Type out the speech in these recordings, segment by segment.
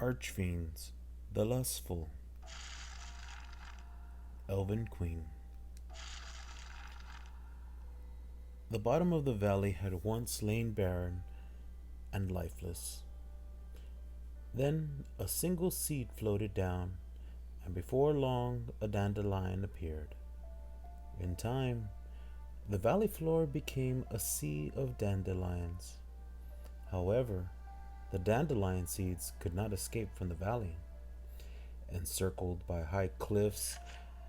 Archfiends, the Lustful, Elven Queen. The bottom of the valley had once lain barren and lifeless. Then a single seed floated down, and before long a dandelion appeared. In time, the valley floor became a sea of dandelions. However, the dandelion seeds could not escape from the valley. Encircled by high cliffs,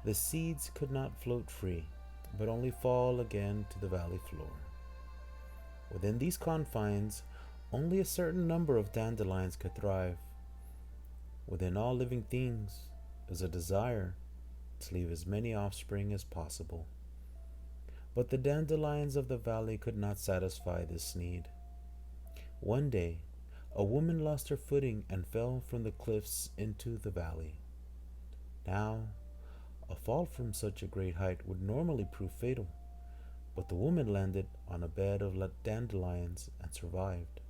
the seeds could not float free, but only fall again to the valley floor. Within these confines, only a certain number of dandelions could thrive. Within all living things is a desire to leave as many offspring as possible. But the dandelions of the valley could not satisfy this need. One day, a woman lost her footing and fell from the cliffs into the valley. Now, a fall from such a great height would normally prove fatal, but the woman landed on a bed of dandelions and survived.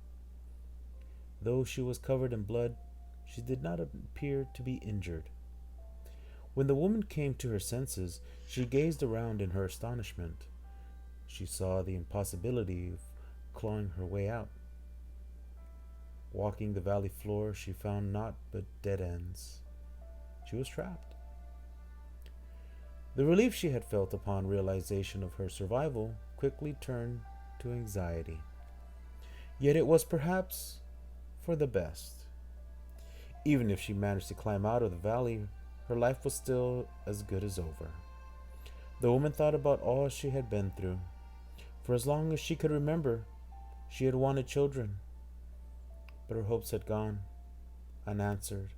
Though she was covered in blood, she did not appear to be injured. When the woman came to her senses, she gazed around in her astonishment. She saw the impossibility of clawing her way out. Walking the valley floor, she found naught but dead ends. She was trapped. The relief she had felt upon realization of her survival quickly turned to anxiety. Yet it was perhaps for the best. Even if she managed to climb out of the valley, her life was still as good as over. The woman thought about all she had been through. For as long as she could remember, she had wanted children. But her hopes had gone unanswered,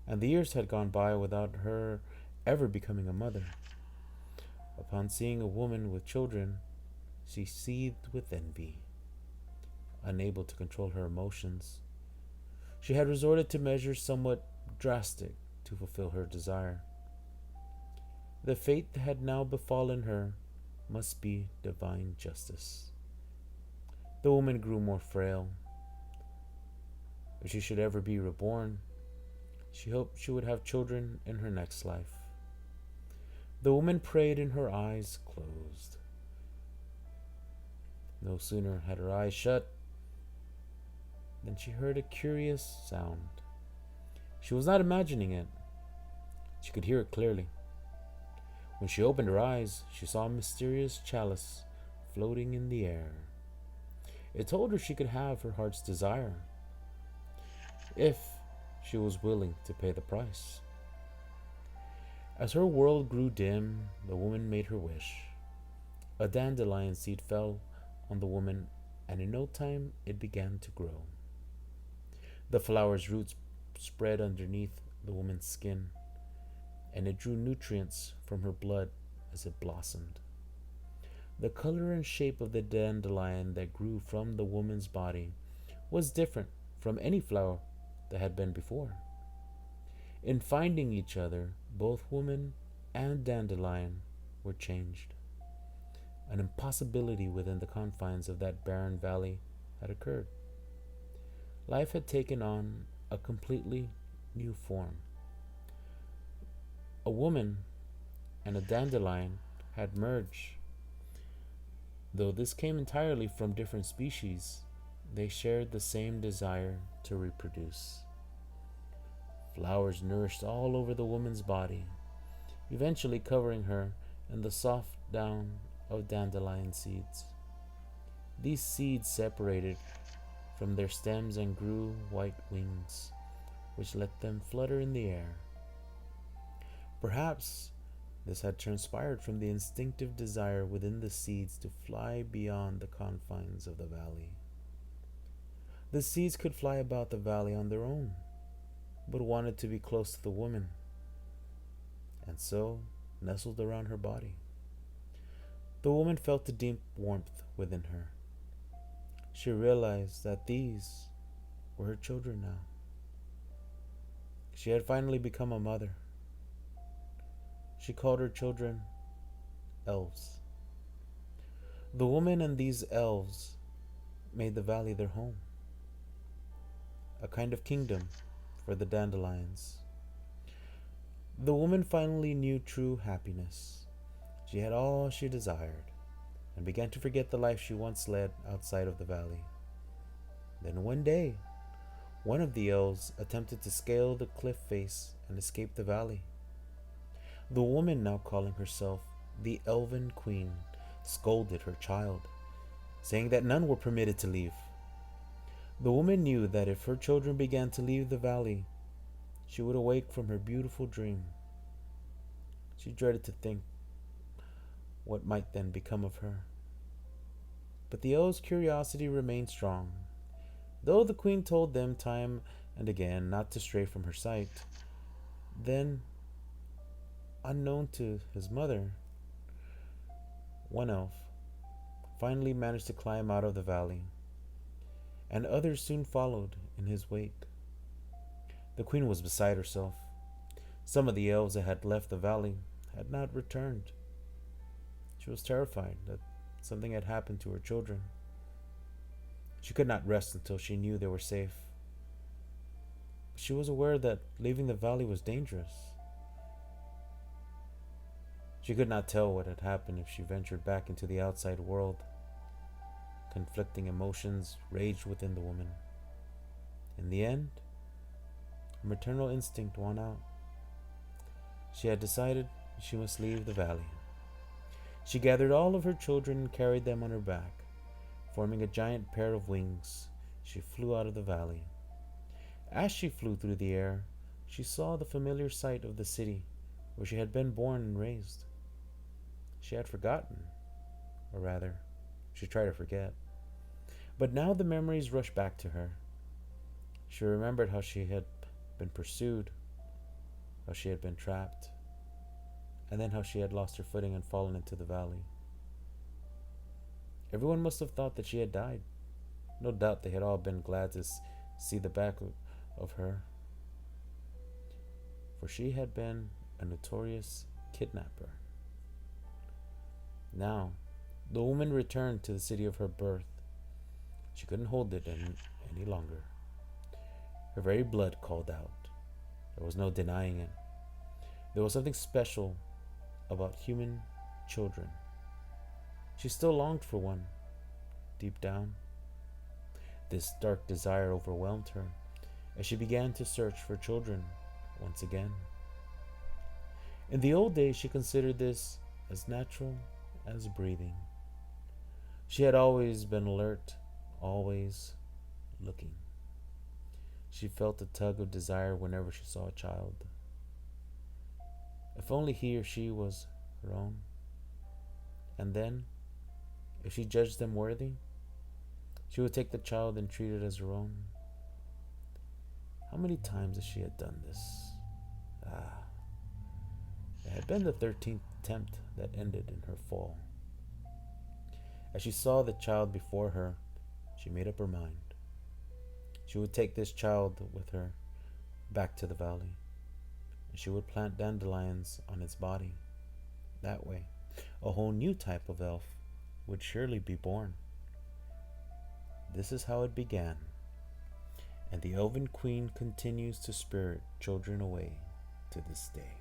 and the years had gone by without her ever becoming a mother. Upon seeing a woman with children, she seethed with envy. Unable to control her emotions, she had resorted to measures somewhat drastic to fulfill her desire. The fate that had now befallen her must be divine justice. The woman grew more frail. If she should ever be reborn, she hoped she would have children in her next life. The woman prayed and her eyes closed. No sooner had her eyes shut than she heard a curious sound. She was not imagining it. She could hear it clearly. When she opened her eyes, she saw a mysterious chalice floating in the air. It told her she could have her heart's desire if she was willing to pay the price. As her world grew dim, the woman made her wish. A dandelion seed fell on the woman, and in no time it began to grow. The flower's roots spread underneath the woman's skin, and it drew nutrients from her blood as it blossomed. The color and shape of the dandelion that grew from the woman's body was different from any flower that had been before. In finding each other, both woman and dandelion were changed. An impossibility within the confines of that barren valley had occurred. Life had taken on a completely new form. A woman and a dandelion had merged. Though this came entirely from different species, they shared the same desire to reproduce. Flowers nourished all over the woman's body, eventually covering her in the soft down of dandelion seeds. These seeds separated from their stems and grew white wings, which let them flutter in the air. Perhaps this had transpired from the instinctive desire within the seeds to fly beyond the confines of the valley. The seeds could fly about the valley on their own, but wanted to be close to the woman, and so nestled around her body. The woman felt a deep warmth within her. She realized that these were her children now. She had finally become a mother. She called her children elves. The woman and these elves made the valley their home. a kind of kingdom for the dandelions. The woman finally knew true happiness. She had all she desired and began to forget the life she once led outside of the valley. Then one day, one of the elves attempted to scale the cliff face and escape the valley. The woman, now calling herself the Elven Queen, scolded her child, saying that none were permitted to leave. The woman knew that if her children began to leave the valley, she would awake from her beautiful dream. She dreaded to think what might then become of her. But the elves' curiosity remained strong. Though the queen told them time and again not to stray from her sight, then, unknown to his mother, one elf finally managed to climb out of the valley, and others soon followed in his wake. The queen was beside herself. Some of the elves that had left the valley had not returned. She was terrified that something had happened to her children. She could not rest until she knew they were safe. But she was aware that leaving the valley was dangerous. She could not tell what had happened if she ventured back into the outside world. Conflicting emotions raged within the woman. In the end, her maternal instinct won out. She had decided she must leave the valley. She gathered all of her children and carried them on her back. Forming a giant pair of wings, she flew out of the valley. As she flew through the air, she saw the familiar sight of the city where she had been born and raised. She had forgotten, or rather, she tried to forget. But now the memories rushed back to her. She remembered how she had been pursued, how she had been trapped, and then how she had lost her footing and fallen into the valley. Everyone must have thought that she had died. No doubt they had all been glad to see the back of her, for she had been a notorious kidnapper. Now, the woman returned to the city of her birth. She couldn't hold it any longer. Her very blood called out. There was no denying it. There was something special about human children. She still longed for one, deep down. This dark desire overwhelmed her as she began to search for children once again. In the old days, she considered this as natural as breathing. She had always been alert, always looking. She felt a tug of desire whenever she saw a child. If only he or she was her own. And then, if she judged them worthy, she would take the child and treat it as her own. How many times has she had done this? It had been the 13th attempt that ended in her fall. As she saw the child before her, she made up her mind. She would take this child with her back to the valley, and she would plant dandelions on its body. That way, a whole new type of elf would surely be born. This is how it began, and the Elven Queen continues to spirit children away to this day.